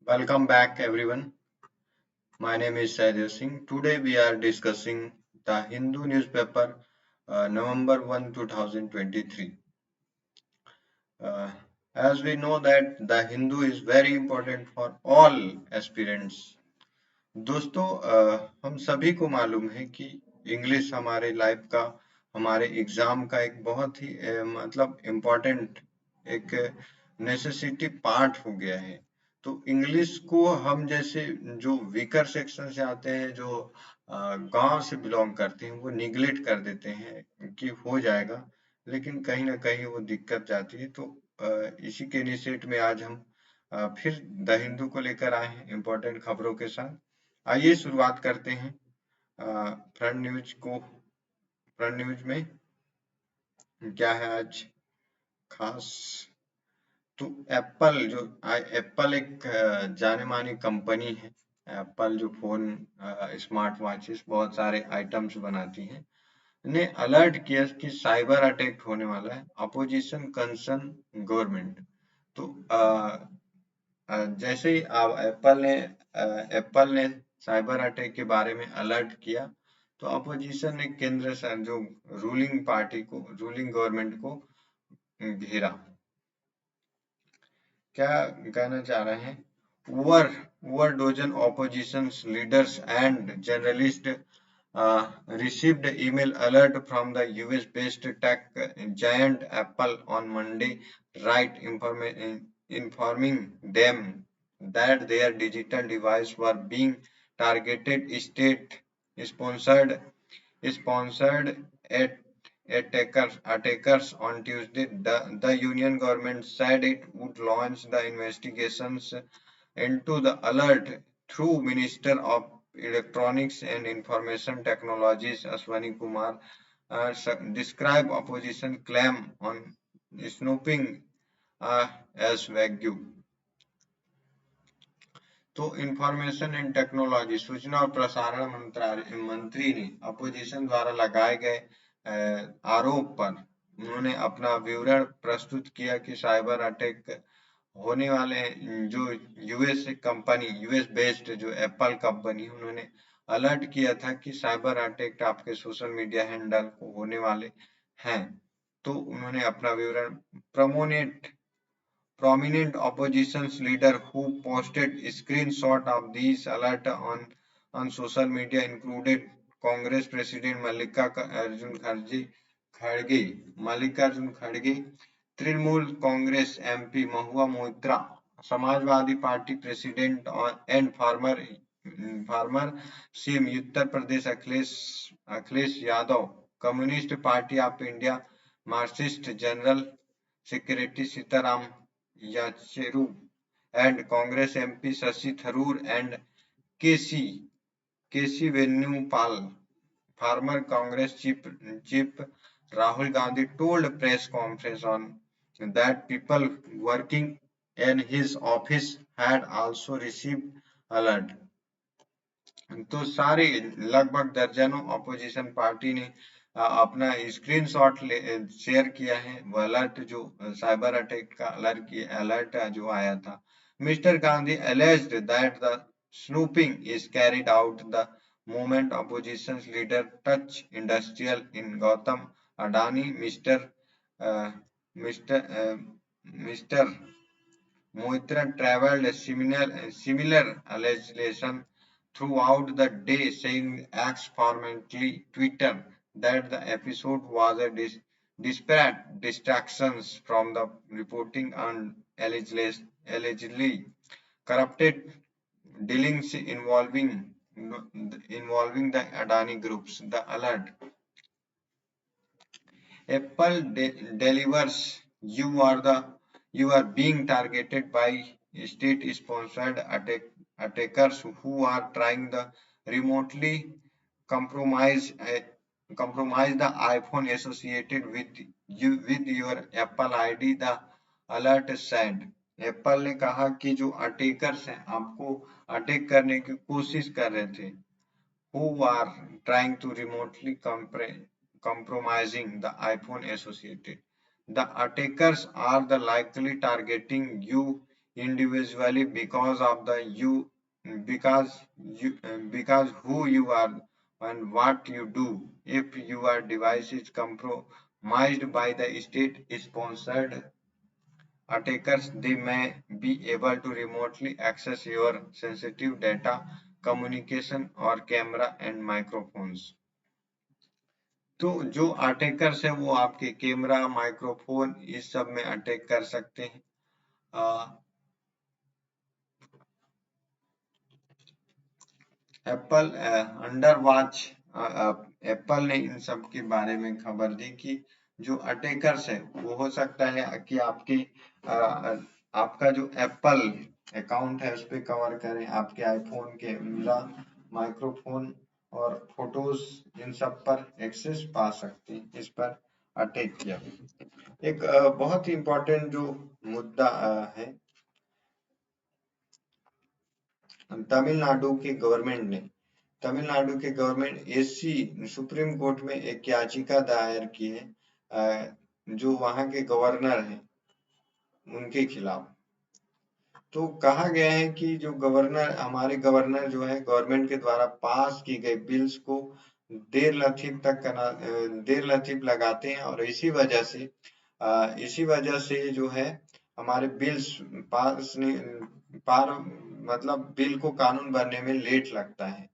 Welcome back, everyone. My name is Saidya Singh. Today we are discussing the Hindu newspaper, November 1, 2023. Uh, as we know that the Hindu is very important for all aspirants. दोस्तों हम सभी को मालूम है कि English हमारे life का हमारे एग्जाम का एक बहुत ही मतलब इम्पोर्टेंट एक नेसेसिटी पार्ट हो गया है। तो इंग्लिश को हम जैसे जो वीकर सेक्शन से आते हैं, जो गांव से बिलोंग करते हैं, वो निगलेक्ट कर देते हैं कि हो जाएगा, लेकिन कहीं ना कहीं वो दिक्कत जाती है। तो इसी के इनिशिएट में आज हम फिर द हिंदू को लेकर आए हैं इम्पोर्टेंट खबरों के साथ। आइए शुरुआत करते हैं फ्रंट न्यूज में क्या है आज खास। तो एप्पल एक जाने मानी कंपनी है। एप्पल जो फोन, स्मार्ट वॉचेस, बहुत सारे आइटम्स बनाती है, ने अलर्ट किया कि साइबर अटैक होने वाला है। Opposition concern government. तो जैसे ही एप्पल ने साइबर अटैक के बारे में अलर्ट किया, तो अपोजिशन ने केंद्र सर जो रूलिंग गवर्नमेंट को घेरा। क्या कहना चाह रहे हैं? Over dozen opposition leaders and journalists received email alert from the US-based tech giant Apple on Monday, informing them that their digital devices were being targeted. State-sponsored attackers on Tuesday. The union government said it would launch the investigations into the alert through Minister of Electronics and Information Technologies Ashwani Kumar described opposition claim on snooping as vague. तो information and technology, सूचना और प्रसारण मंत्री ने opposition द्वारा लगाए गए आरोप पर उन्होंने अपना विवरण प्रस्तुत किया कि साइबर अटैक होने वाले हैं। जो यूएस बेस्ड जो एप्पल कंपनी, उन्होंने अलर्ट किया था कि साइबर अटैक आपके सोशल मीडिया हैंडल को होने वाले हैं। तो उन्होंने अपना विवरण prominent opposition leader who posted screenshot of these alert on social media included Congress President Mallikarjun Kharge, Trinamool Congress MP Mahua Moitra, Samajwadi Party President and former CM Uttar Pradesh Akhilesh Yadav, Communist Party of India Marxist General Secretary Sitaram Yechury, and Congress MP Shashi Tharoor and K.C. Venugopal. Former Congress Chief Rahul Gandhi told a press conference on that people working in his office had also received alert. तो सारे लगभग दर्जनों opposition party ने अपना screenshot share किया है। वो alert जो साइबर अटैक का अलर्ट जो आया था। Mister Gandhi alleged that the snooping is carried out the moment opposition leader touch industrial in Gautam Adani. Uh, Mr. Uh, Mr. Moitra traveled similar allegation throughout the day, saying X, formerly Twitter, that the episode was a disparate distractions from the reporting on allegedly corrupted dealings involving the Adani groups. The alert: Apple delivers. You are being targeted by state-sponsored attackers who are trying to remotely compromise compromise the iPhone associated with your Apple ID. The alert said. Apple ने कहा कि जो attackers हैं आपको attack करने की कोशिश कर रहे थे, who are trying to remotely compromising the iPhone associated. The attackers are the likely targeting you individually because of the you because who you are and what you do. If your device is compromised by the state sponsored attackers, they may be able to remotely access your sensitive data, communication or camera and microphones. तो जो attackers है वो आपके camera microphone इस सब में attack कर सकते हैं। एप्पल अंडर वॉच एप्पल ने इन सब के बारे में खबर दी कि जो अटैकर्स है वो हो सकता है कि आपके आपका जो एप्पल अकाउंट है उस पर कवर करें, आपके आईफोन कैमरा माइक्रोफोन और फोटोज इन सब पर एक्सेस पा सकते हैं, इस पर अटैक किया। एक बहुत ही इम्पोर्टेंट जो मुद्दा है, तमिलनाडु के गवर्नमेंट ने तमिलनाडु के गवर्नमेंट एसी सुप्रीम कोर्ट में एक याचिका दायर की है जो वहां के गवर्नर हैं उनके खिलाफ। तो कहा गया है कि जो गवर्नर हमारे गवर्नर जो है गवर्नमेंट के द्वारा पास की गई बिल्स को देर लतीफ लगाते हैं और इसी वजह से जो है हमारे बिल्स पास पार मतलब बिल को कानून बनने में लेट लगता है।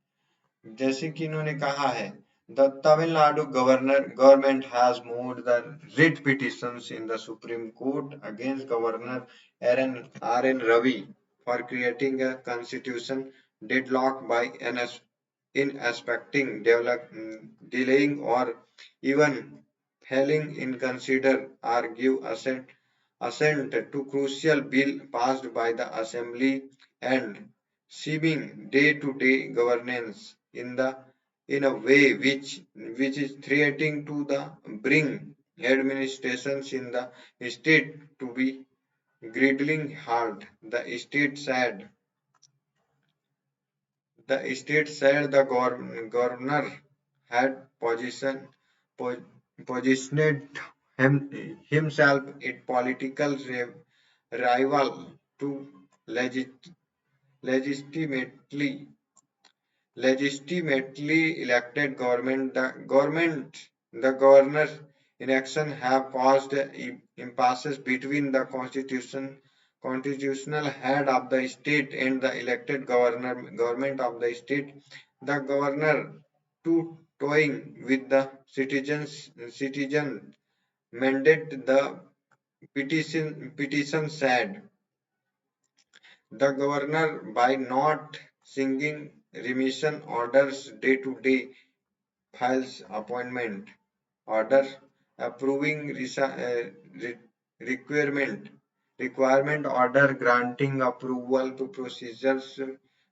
जैसे कि इन्होंने कहा है, the Tamil Nadu government has moved the writ petitions in the Supreme Court against governor R N Ravi for creating a constitution deadlock by in aspecting delaying or even failing in consider or give assent to crucial bill passed by the assembly and seeming day-to-day governance in a way which is threatening to the bring administrations in the state to be gridling hard. The state said the governor had positioned himself in political rival to legitimately elected government. The governor's inaction have caused impasses between the constitutional head of the state and the elected government of the state. The governor, to toying with the citizen mandate, the petition said the governor, by not singing remission orders day to day, files appointment order approving requirement order granting approval to procedures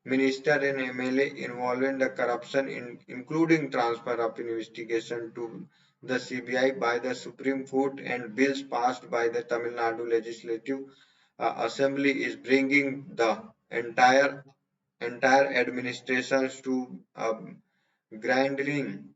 minister and MLA involved in the corruption including transfer of investigation to the CBI by the Supreme Court and bills passed by the Tamil Nadu Legislative Assembly is bringing the entire administrations to grinding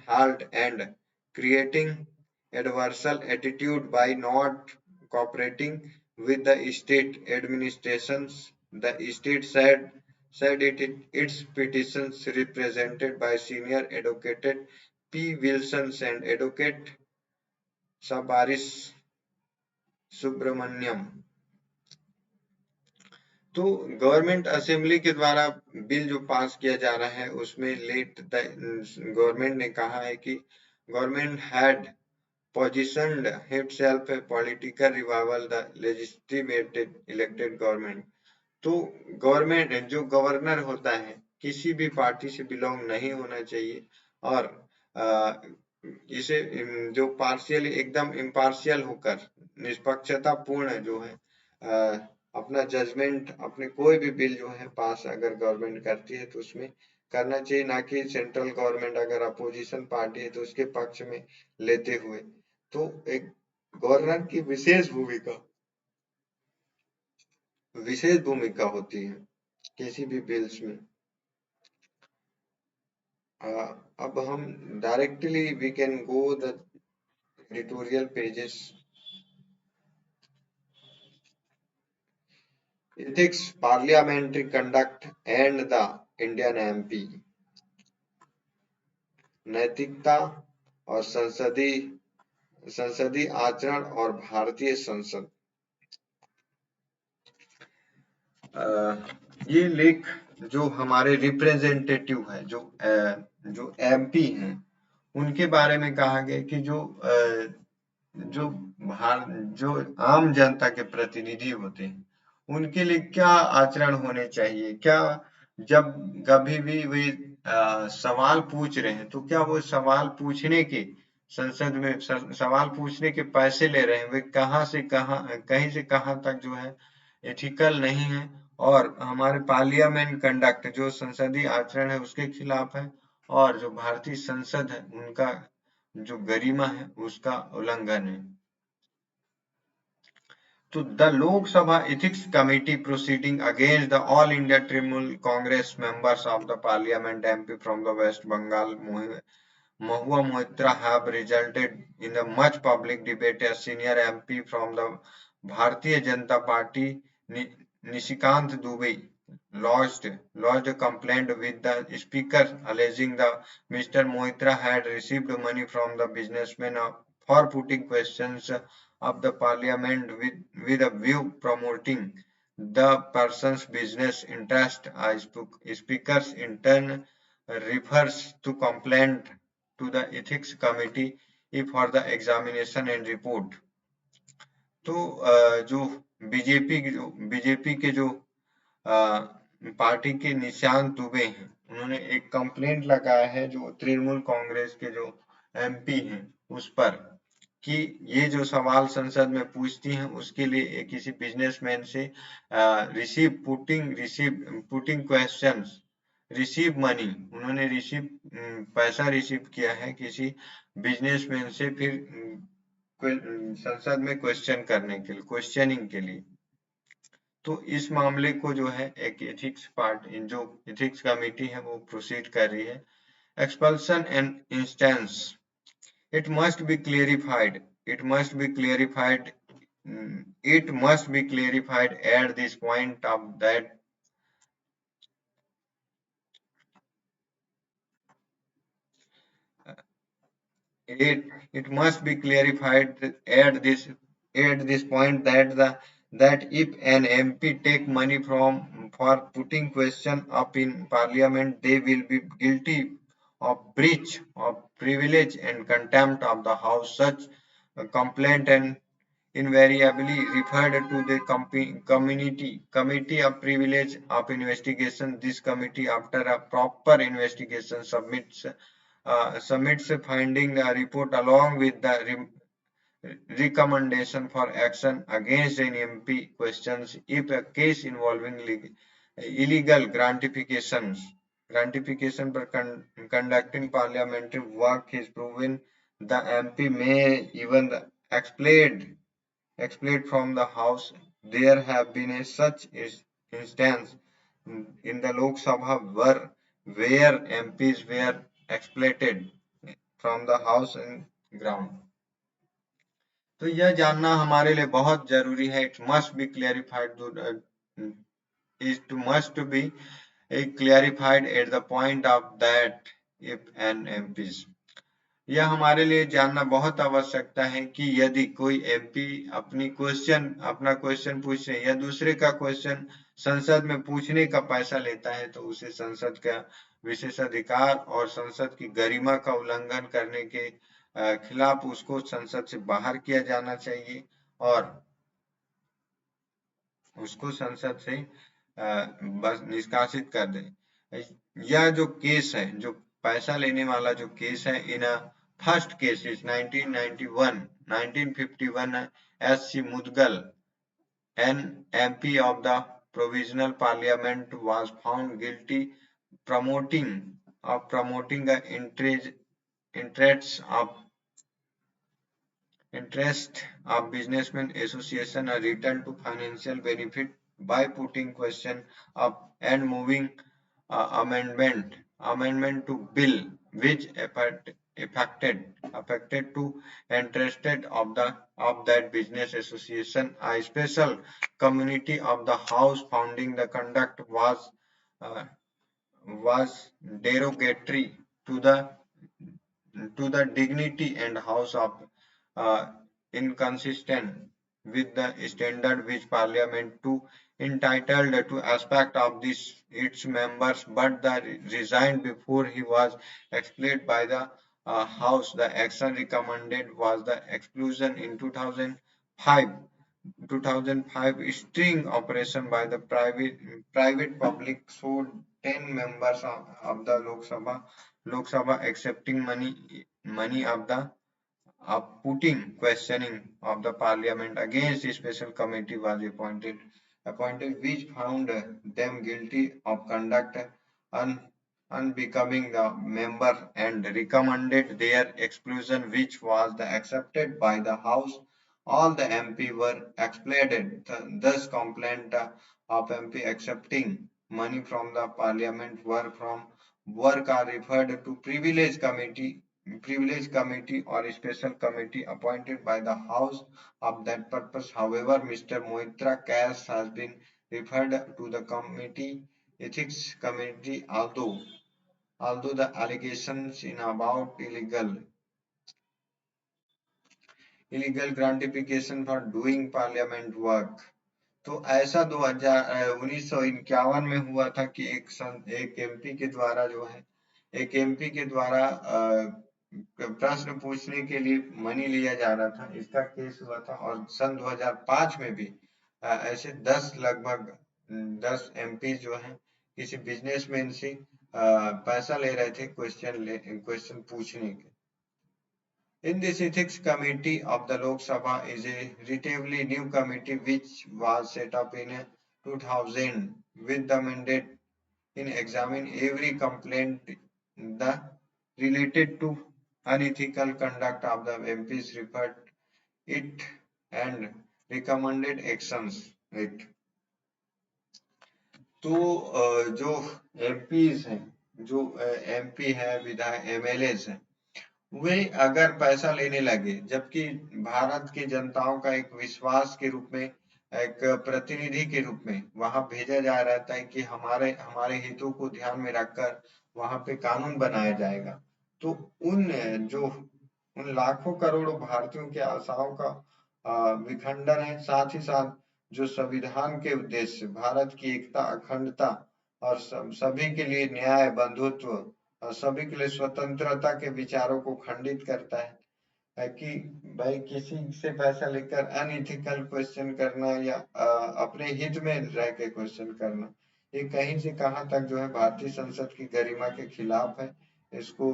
halt and creating adversarial attitude by not cooperating with the state administrations. The state said its petitions represented by senior advocate P. Wilson and advocate Sabaris Subramaniam। तो government assembly के द्वारा bill जो पास किया जा रहा है उसमें government ने कहा है कि government had positioned himself a political rival the legitimated elected government। तो गवर्नमेंट जो गवर्नर होता है किसी भी पार्टी से बिलोंग नहीं होना चाहिए और इसे जो पार्शियल एकदम इम्पार्शियल होकर निष्पक्षता पूर्ण जो है अपना जजमेंट अपने कोई भी बिल जो है पास अगर गवर्नमेंट करती है तो उसमें करना चाहिए, ना कि सेंट्रल गवर्नमेंट अगर अपोजिशन पार्टी है तो उसके पक्ष में लेते हुए। तो एक गवर्नर की विशेष भूमिका होती है किसी भी बिल्स में। अब हम directly we can go the editorial pages. ethics, parliamentary conduct and the Indian MP, नैतिकता और संसदीय आचरण और भारतीय संसद। ये लेख जो हमारे रिप्रेजेंटेटिव है, जो एमपी हैं, उनके बारे में कहा गया कि जो जो आम जनता के प्रतिनिधि होते हैं, उनके लिए क्या आचरण होने चाहिए, क्या जब कभी भी वे सवाल पूछ रहे हैं, तो क्या वो सवाल पूछने के संसद में सवाल पूछने के पैसे ले रहे हैं, वे कहाँ से कहाँ, कहीं से कहाँ तक जो है एथिकल नहीं है, और हमारे पार्लियामेंट कंडक्ट जो संसदीय आचरण है उसके खिलाफ है, और जो भारतीय संसद है उनका जो गरिमा है उसका उल्लंघन है। तो the Lok Sabha Ethics Committee proceeding against the All India Trinamool Congress members of the Parliament MP from the West Bengal, Mahua Moitra, have resulted in a much public debate. A senior MP from the Bharatiya Janata Party, Nishikant Dubey, lodged a complaint with the speaker alleging that Mr. Moitra had received money from the businessman for putting questions of the parliament with a view promoting the person's business interest. Speakers in turn refers to complaint to the ethics committee for the examination and report. तो जो BJP के जो party के निशांत दुबे हैं, उन्होंने एक complaint लगाया है जो तृणमूल कांग्रेस के जो एमपी हैं उस पर, कि ये जो सवाल संसद में पूछती हैं उसके लिए किसी बिजनेसमैन से पुटिंग क्वेश्चंस, रिसीव मनी, उन्होंने पैसा रिसीव किया है किसी बिजनेसमैन से, फिर संसद में क्वेश्चनिंग के लिए। तो इस मामले को जो है एक जो एथिक्स कमेटी है वो प्रोसीड कर रही है। Expulsion and instance, it must be clarified it must be clarified it must be clarified at this point of that it must be clarified at this point that if an MP take money for putting question up in parliament, they will be guilty of breach of privilege and contempt of the house. Such complaint and invariably referred to the committee of privilege of investigation. This committee, after a proper investigation, submits a finding report along with the recommendation for action against an MP questions if a case involving illegal gratification for conducting parliamentary work is proven, the MP may even expelled from the house. There have been such instances in the Lok Sabha where MPs were expelled from the house and ground. तो यह जानना हमारे लिए बहुत जरूरी है। It must be clarified it must be clarified at the point of that if an MPs, यह हमारे लिए जानना बहुत आवश्यकता है कि यदि कोई एमपी अपना क्वेश्चन पूछ रहे या दूसरे का क्वेश्चन संसद में पूछने का पैसा लेता है, तो उसे संसद का विशेषाधिकार और संसद की गरिमा का उल्लंघन करने के खिलाफ उसको संसद से बाहर किया जाना चाहिए और उसको संसद से बस निष्कासित कर दे। यह जो केस है, जो पैसा लेने वाला जो केस है, in first case is 1951 SC Mudgal, an MP of the Provisional Parliament, was found guilty promoting the interest of businessmen association a return to financial benefit by putting question up and moving amendment to bill which affected to interested of that business association. A special community of the house founding the conduct uh, was derogatory to the dignity and house of uh, inconsistent with the standard which parliament to entitled to aspect of this its members but the resigned before he was expelled by the house. The action recommended was the exclusion in 2005 string operation by the private public so 10 members of the Lok Sabha accepting money of the putting questioning of the parliament against a special committee was appointed which found them guilty of conduct un, unbecoming the member and recommended their exclusion which was accepted by the house. All the MP were expelled. Thus complaint of MP accepting money from the parliament work are referred to privilege committee or a special committee appointed by the House of that purpose. However, Mr. Moitra case has been referred to the committee ethics committee although the allegations in about illegal gratification for doing parliament work. तो ऐसा 1951 में हुआ था कि एक MP के द्वारा जो है एक एमपी के द्वारा प्रश्न पूछने के लिए मनी लिया जा रहा था, इसका केस हुआ था। और सन 2005 में भी ऐसे 10 एमपी जो हैं किसी बिजनेसमैन से पैसा ले रहे थे क्वेश्चन पूछने के। In this ethics committee of the Lok Sabha is a relatively new committee which was set up in 2000 with the mandate in examine every complaint the related to unethical conduct of the MPs referred it and recommended actions it. तो जो MPs हैं जो MP है विधायक MLA हैं वे अगर पैसा लेने लगे जबकि भारत की जनताओं का एक विश्वास के रूप में एक प्रतिनिधि के रूप में वहां भेजा जा रहा है कि हमारे हमारे हितों को ध्यान में रखकर वहां पे कानून बनाया जाएगा, तो जो उन लाखों करोड़ों भारतीयों की आशाओं का विखंडन है। साथ ही साथ जो संविधान के उद्देश्य भारत की एकता अखंडता और सभी के लिए न्याय बंधुत्व और सभी के लिए स्वतंत्रता के विचारों को खंडित करता है कि भाई किसी से पैसा लेकर अनइथिकल क्वेश्चन करना या अपने हित में रह के क्वेश्चन करना, ये कहीं से कहां तक जो है भारतीय संसद की गरिमा के खिलाफ है। इसको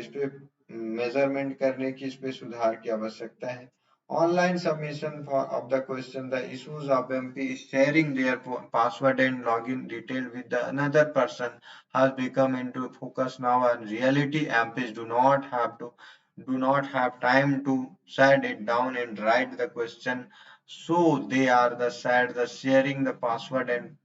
इस पे मेजरमेंट करने की, इस पे सुधार की आवश्यकता है। Online submission of the question, the issues of MP sharing their password and login detail with the another person has become into focus now, and reality MPs do not have time to sit it down and write the question, so they are the sharing the password and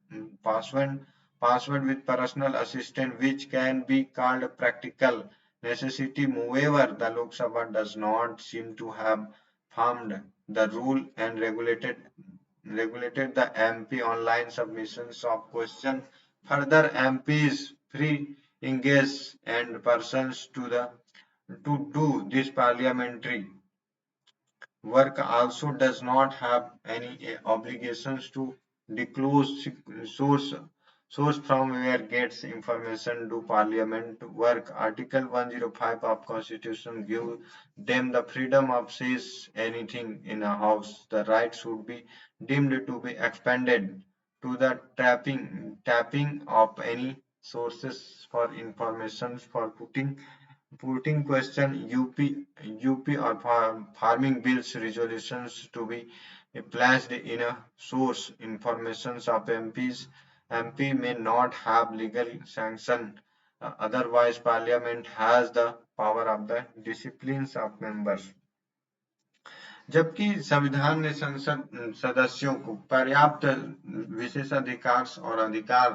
password with personal assistant, which can be called practical necessity. Moreover, the Lok Sabha does not seem to have formed the rule and regulated the MP online submissions of question. Further, MPs free engage and persons to do this parliamentary work also does not have any obligations to disclose source from where gets information do parliament work. Article 105 of constitution give them the freedom of says anything in a house. The right should be deemed to be expanded to the tapping of any sources for information for putting question UP or farming bills resolutions to be placed in a source informations of MPs. MP may not have legal sanction. Otherwise, Parliament has the power of the disciplines of members. जबकि संविधान ने संसद सदस्यों को पर्याप्त विशेषाधिकार और अधिकार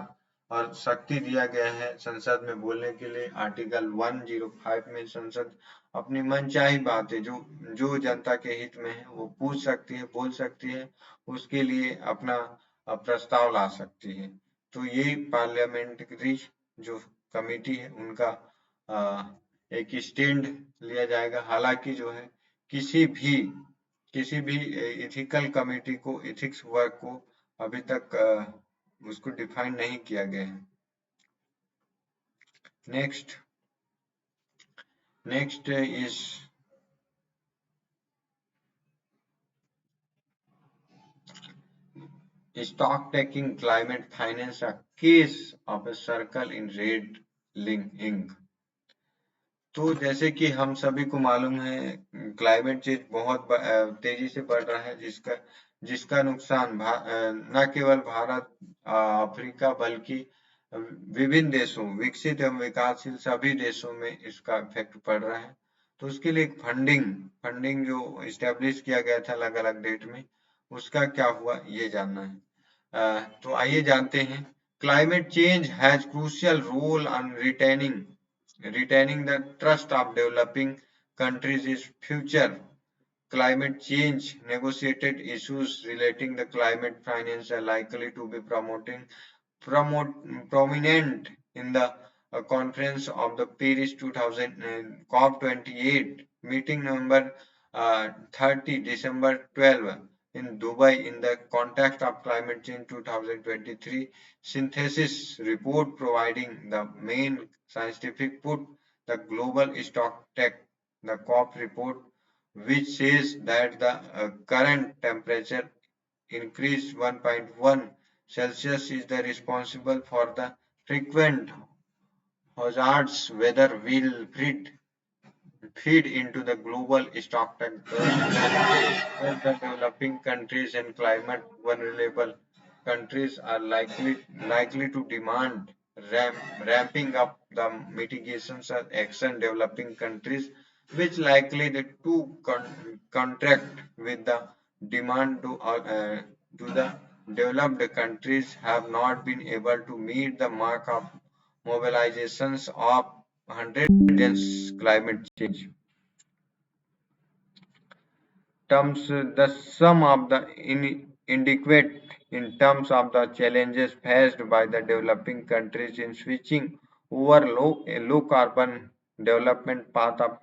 और शक्ति दिया गया है संसद में बोलने के लिए। आर्टिकल 105 में संसद अपनी मनचाही बातें जो जो जनता के हित में है वो पूछ सकती है, बोल सकती है, उसके लिए अपना प्रस्ताव ला सकती है। तो ये पार्लियामेंट्री जो कमेटी है उनका एक स्टैंड लिया जाएगा। हालांकि जो है किसी भी किसी भी इथिकल कमेटी को, इथिक्स वर्क को अभी तक उसको डिफाइन नहीं किया गया है। Next is stock taking climate finance, a case of a circle in red ink। तो जैसे कि हम सभी को मालूम है क्लाइमेट चेंज बहुत तेजी से बढ़ रहा है, जिसका जिसका नुकसान न केवल भारत, अफ्रीका, बल्कि विभिन्न देशों, विकसित एवं विकासशील सभी देशों में इसका इफेक्ट पड़ रहा है। तो उसके लिए फंडिंग फंडिंग जो इस्टेब्लिश किया गया था अलग अलग डेट में, उसका क्या हुआ ये जानना है। तो आइए जानते हैं। Climate change has crucial roll on retaining the trust of developing countries is future climate change negotiated issues relating the climate finance are likely to be promote prominent in the conference of the Paris 2000 COP28 meeting November 30 December 12 in Dubai in the context of climate change 2023 synthesis report providing the main scientific put the global stock tech the COP report which says that the current temperature increase 1.1 Celsius is the responsible for the frequent hazards weather will feed into the global stock tank. As the developing countries and climate vulnerable countries are likely to demand ramping up the mitigations and action developing countries, which likely to contract with the demand to the developed countries have not been able to meet the mark of mobilizations of 100 against climate change. Terms the sum of the inadequate in terms of the challenges faced by the developing countries in switching over low carbon development path of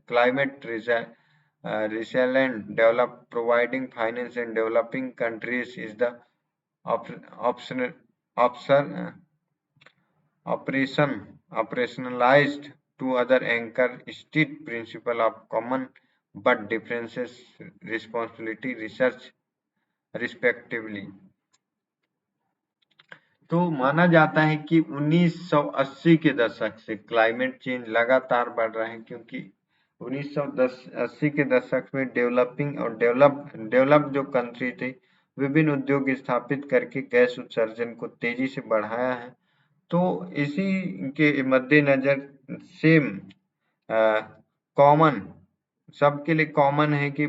climate resilient develop providing finance in developing countries is the option option operationalized to other anchor state principle of common but differences responsibility research respectively। तो माना जाता है कि 1980 के दशक से climate change लगातार बढ़ रहा है, क्योंकि 1980 के दशक में डेवलपिंग और डेवलप जो कंट्री थे विभिन्न उद्योग स्थापित करके गैस उत्सर्जन को तेजी से बढ़ाया है। तो इसी के मद्देनजर सेम कॉमन सबके लिए कॉमन है कि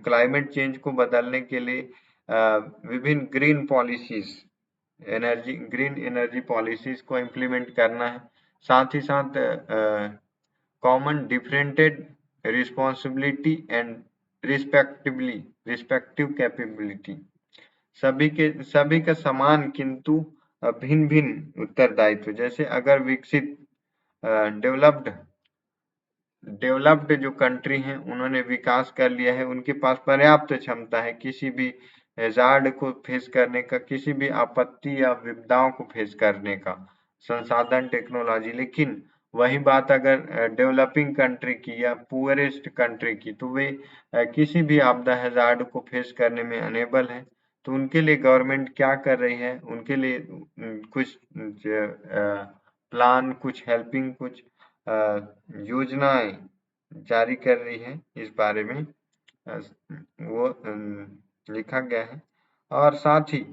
क्लाइमेट चेंज को बदलने के लिए विभिन्न ग्रीन एनर्जी पॉलिसीज को इम्प्लीमेंट करना है। साथ ही साथ common differentiated responsibility and respective capability सभी का समान किंतु भिन्न भिन्न उत्तरदायित्व। जैसे अगर विकसित डेवलप्ड जो कंट्री हैं उन्होंने विकास कर लिया है, उनके पास पर्याप्त क्षमता है किसी भी हैजार्ड को फेस करने का, किसी भी आपत्ति या विपदाओं को फेस करने का, संसाधन टेक्नोलॉजी। लेकिन वही बात अगर डेवलपिंग कंट्री की या पुअरेस्ट कंट्री की, तो वे किसी भी आपदा हैजार्ड को फेस करने में अनेबल है। तो उनके लिए गवर्नमेंट क्या कर रही है, उनके लिए कुछ प्लान, कुछ हेल्पिंग, कुछ योजनाएं जारी कर रही है। इस बारे में वो लिखा गया है। और साथ ही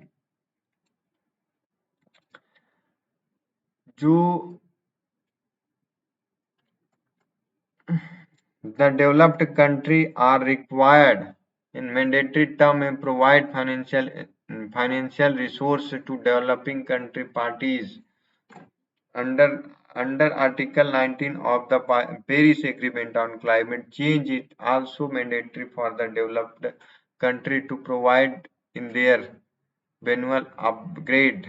जो the developed country are required in mandatory term and provide financial financial resource to developing country parties under Article 19 of the Paris Agreement on Climate Change. It also mandatory for the developed country to provide in their annual update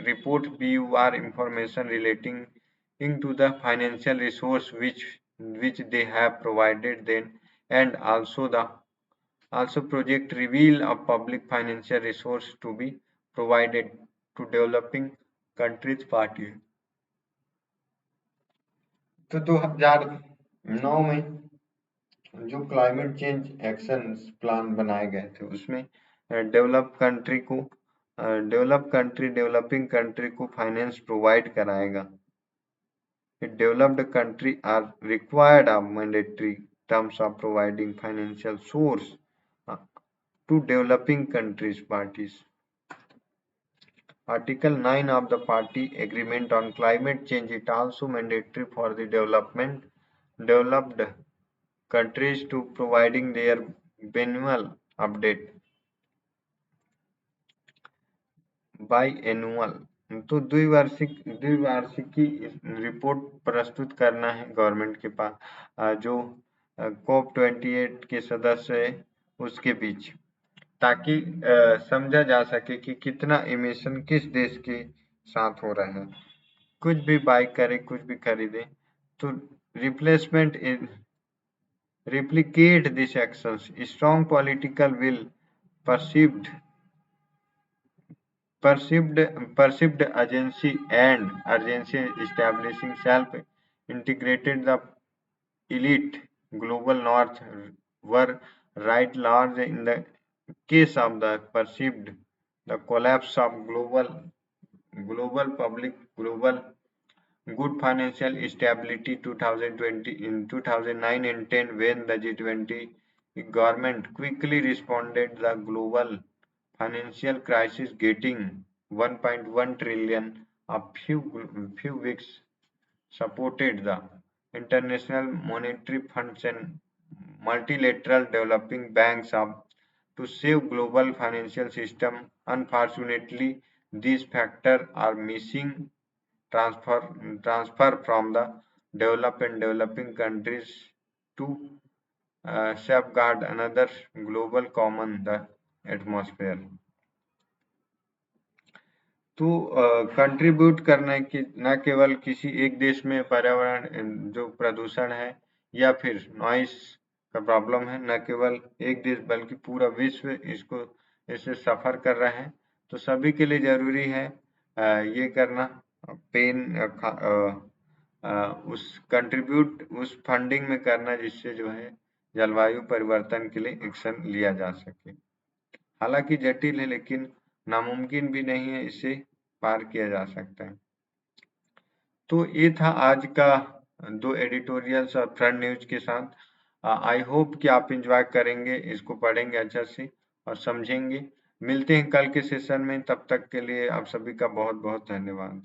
report BUR information relating to the financial resource which they have provided then, and also project reveal a public financial resource to be provided to developing countries party। तो 2009 में जो climate change action plan बनाए गए थे उसमें developing country को finance provide कराएगा। Developed countries are required of mandatory terms of providing financial source to developing countries parties। Article 9 of the Party Agreement on Climate Change is also mandatory for the developed countries to providing their annual update बाईएनुअल। तो द्विवार्षिकी report प्रस्तुत करना है government के पास, जो COP28 के सदस्य है उसके बीच, ताकि समझा जा सके कि कितना इमिशन किस देश के साथ हो रहा है। कुछ भी बाय करे, कुछ भी खरीदे, तो replacement in replicate these actions। Strong political will, perceived urgency and urgency establishing self-integrated the elite global north were right large in the case of the perceived the collapse of global good financial stability 2020 in 2009 and 10 when the G20 government quickly responded the global financial crisis getting 1.1 trillion a few weeks supported the International Monetary Funds and multilateral developing banks to save global financial system. Unfortunately, these factors are missing transfer from the developed and developing countries to safeguard another global common the atmosphere। तो contribute करना है कि न केवल किसी एक देश में पर्यावरण जो प्रदूषण है या फिर नॉइस का प्रॉब्लम है, न केवल एक देश बल्कि पूरा विश्व इससे सफर कर रहा है। तो सभी के लिए जरूरी है ये करना, उस फंडिंग में करना जिससे जो है जलवायु परिवर्तन के लिए एक्शन लिया जा सके। हालांकि जटिल है लेकिन नामुमकिन भी नहीं है, इसे पार किया जा सकता है। तो ये था आज का 2 एडिटोरियल्स और फ्रंट न्यूज के साथ। आई होप कि आप एंजॉय करेंगे, इसको पढ़ेंगे अच्छा से और समझेंगे। मिलते हैं कल के सेशन में, तब तक के लिए आप सभी का बहुत बहुत धन्यवाद।